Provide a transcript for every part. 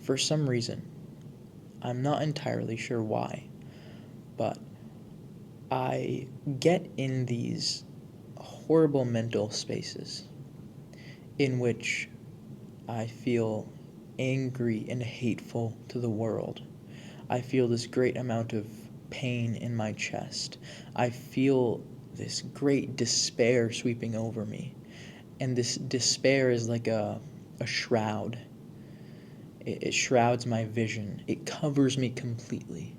For some reason, I'm not entirely sure why, but I get in these horrible mental spaces in which I feel angry and hateful to the world. I feel this great amount of pain in my chest. I feel this great despair sweeping over me. And this despair is like a shroud. It shrouds my vision. It covers me completely.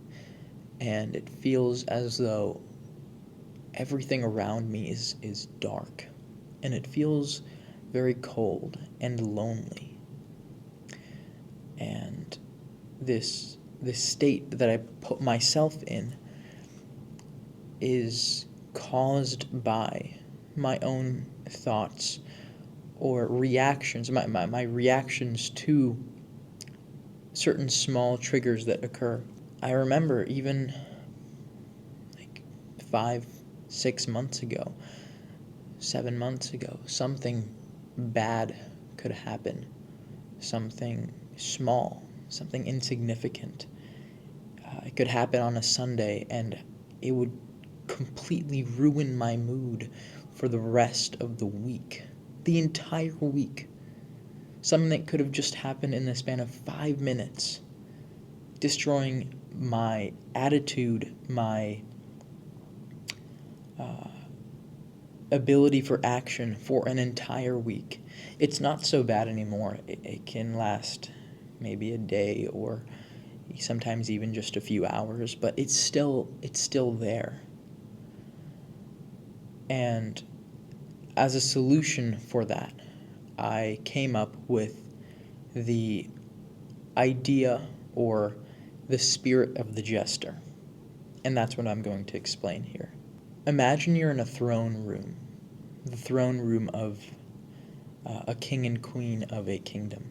And it feels as though everything around me is dark. And it feels very cold and lonely. And this state that I put myself in is caused by my own thoughts or reactions, my reactions to certain small triggers that occur. I remember even like 5, 6 months ago, 7 months ago, something bad could happen, something small, something insignificant. It could happen on a Sunday, and it would completely ruin my mood for the rest of the week, the entire week. Something that could have just happened in the span of 5 minutes, destroying my attitude, my ability for action for an entire week. It's not so bad anymore. It can last maybe a day or sometimes even just a few hours, but it's still there. And as a solution for that, I came up with the idea or the spirit of the Jester. And that's what I'm going to explain here. Imagine you're in a throne room, the throne room of a king and queen of a kingdom.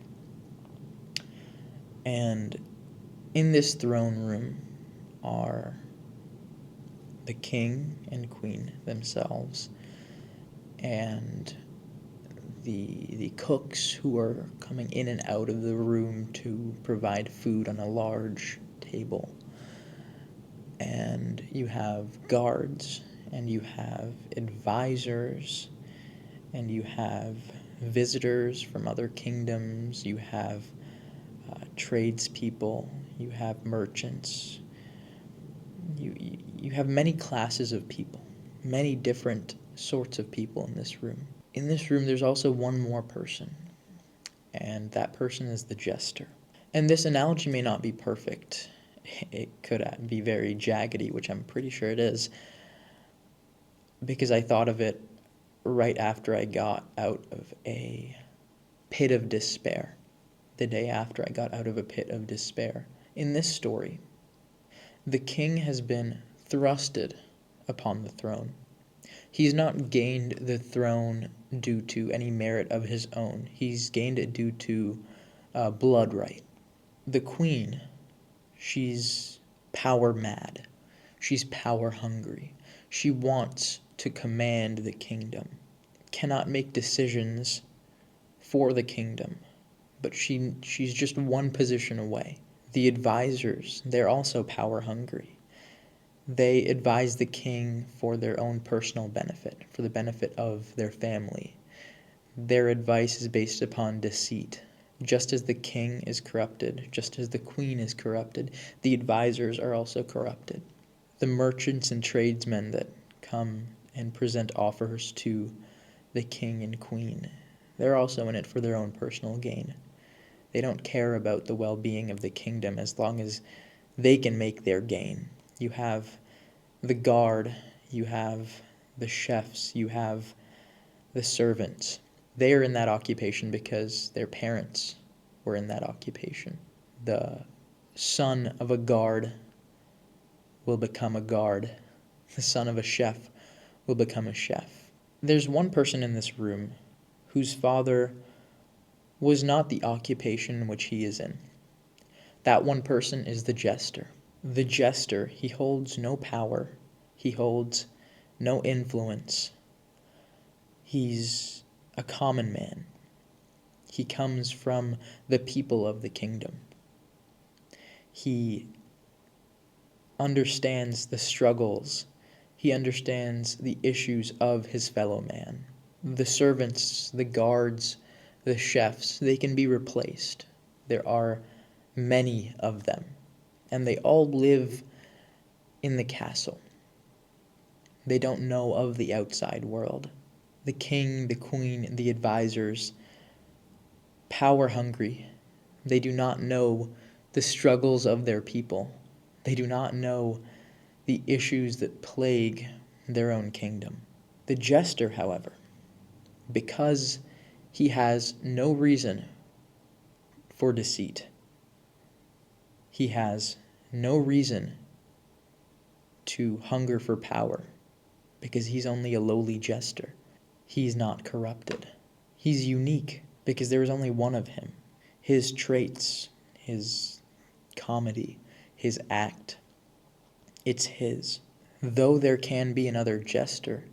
And in this throne room are the king and queen themselves, and the cooks who are coming in and out of the room to provide food on a large table. And you have guards, and you have advisors, and you have visitors from other kingdoms, you have tradespeople, you have merchants, you have many classes of people, many different sorts of people in this room. In this room, there's also one more person, and that person is the Jester. And this analogy may not be perfect. It could be very jaggedy, which I'm pretty sure it is, because I thought of it right after I got out of a pit of despair. The day after I got out of a pit of despair. In this story, the king has been thrusted upon the throne. He's not gained the throne due to any merit of his own. He's gained it due to blood right. The queen, she's power mad. She's power hungry. She wants to command the kingdom. Cannot make decisions for the kingdom, but she's just one position away. The advisors, they're also power hungry. They advise the king for their own personal benefit, for the benefit of their family. Their advice is based upon deceit. Just as the king is corrupted, just as the queen is corrupted, the advisors are also corrupted. The merchants and tradesmen that come and present offers to the king and queen, they're also in it for their own personal gain. They don't care about the well-being of the kingdom as long as they can make their gain. You have the guard, you have the chefs, you have the servants. They are in that occupation because their parents were in that occupation. The son of a guard will become a guard. The son of a chef will become a chef. There's one person in this room whose father was not the occupation which he is in. That one person is the Jester. The Jester, he holds no power. He holds no influence. He's a common man. He comes from the people of the kingdom. He understands the struggles. He understands the issues of his fellow man. The servants, the guards, the chefs, they can be replaced. There are many of them, and they all live in the castle. They don't know of the outside world. The king, the queen, the advisors, power hungry, they do not know the struggles of their people. They do not know the issues that plague their own kingdom. The jester, however, because he has no reason for deceit, he has no reason to hunger for power, because he's only a lowly jester. He's not corrupted. He's unique because there is only one of him. His traits, his comedy, his act, it's his. Though there can be another jester,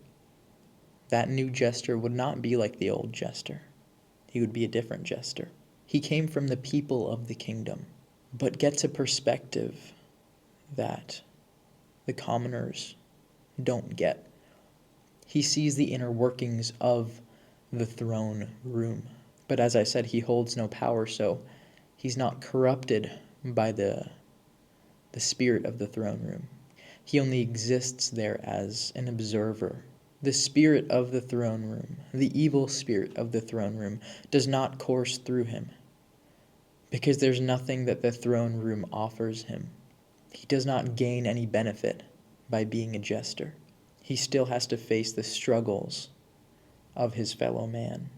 that new jester would not be like the old jester. He would be a different jester. He came from the people of the kingdom, but gets a perspective that the commoners don't get. He sees the inner workings of the throne room. But as I said, he holds no power, so he's not corrupted by the spirit of the throne room. He only exists there as an observer. The spirit of the throne room, the evil spirit of the throne room, does not course through him, because there's nothing that the throne room offers him. He does not gain any benefit by being a jester. He still has to face the struggles of his fellow man.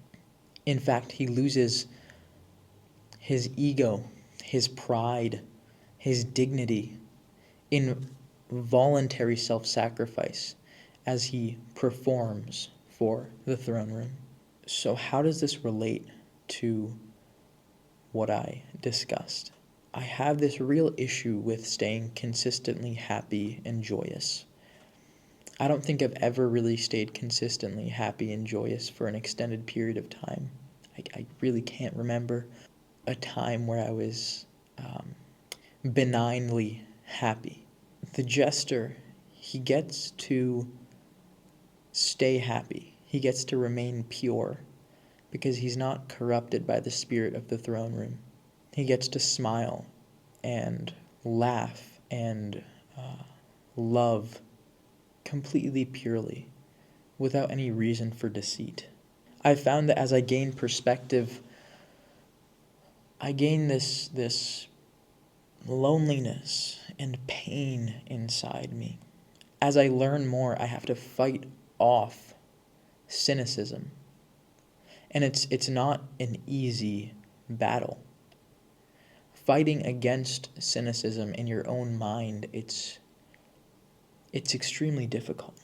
In fact, he loses his ego, his pride, his dignity in voluntary self-sacrifice as he performs for the throne room. So how does this relate to what I discussed? I have this real issue with staying consistently happy and joyous. I don't think I've ever really stayed consistently happy and joyous for an extended period of time. I really can't remember a time where I was benignly happy. The jester, he gets to stay happy. He gets to remain pure because he's not corrupted by the spirit of the throne room. He gets to smile and laugh and love completely purely without any reason for deceit. I found that as I gain perspective, I gain this loneliness and pain inside me. As I learn more, I have to fight off cynicism. And it's not an easy battle. Fighting against cynicism in your own mind, it's extremely difficult.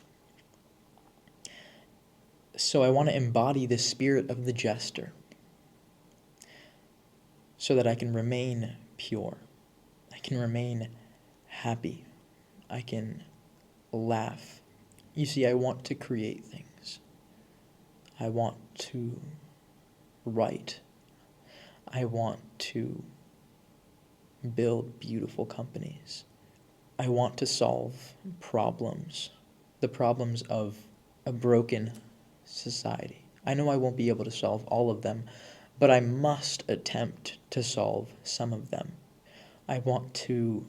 So I want to embody the spirit of the jester so that I can remain pure. I can remain happy. I can laugh. You see, I want to create things. I want to write. I want to build beautiful companies. I want to solve problems, the problems of a broken society. I know I won't be able to solve all of them, but I must attempt to solve some of them. I want to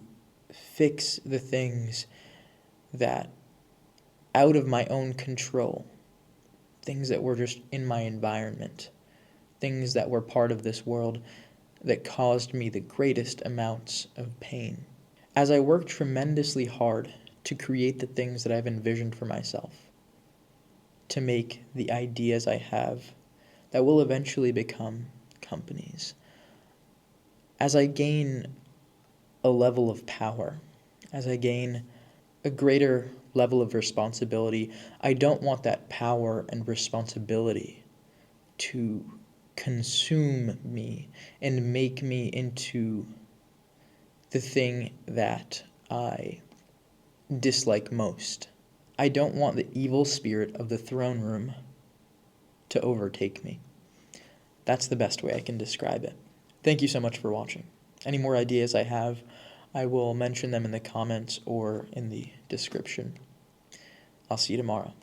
fix the things that out of my own control, things that were just in my environment, things that were part of this world that caused me the greatest amounts of pain. As I work tremendously hard to create the things that I've envisioned for myself, to make the ideas I have that will eventually become companies, as I gain a level of power, as I gain a greater level of responsibility, I don't want that power and responsibility to consume me and make me into the thing that I dislike most. I don't want the evil spirit of the throne room to overtake me. That's the best way I can describe it. Thank you so much for watching. Any more ideas I have I will mention them in the comments or in the description. I'll see you tomorrow.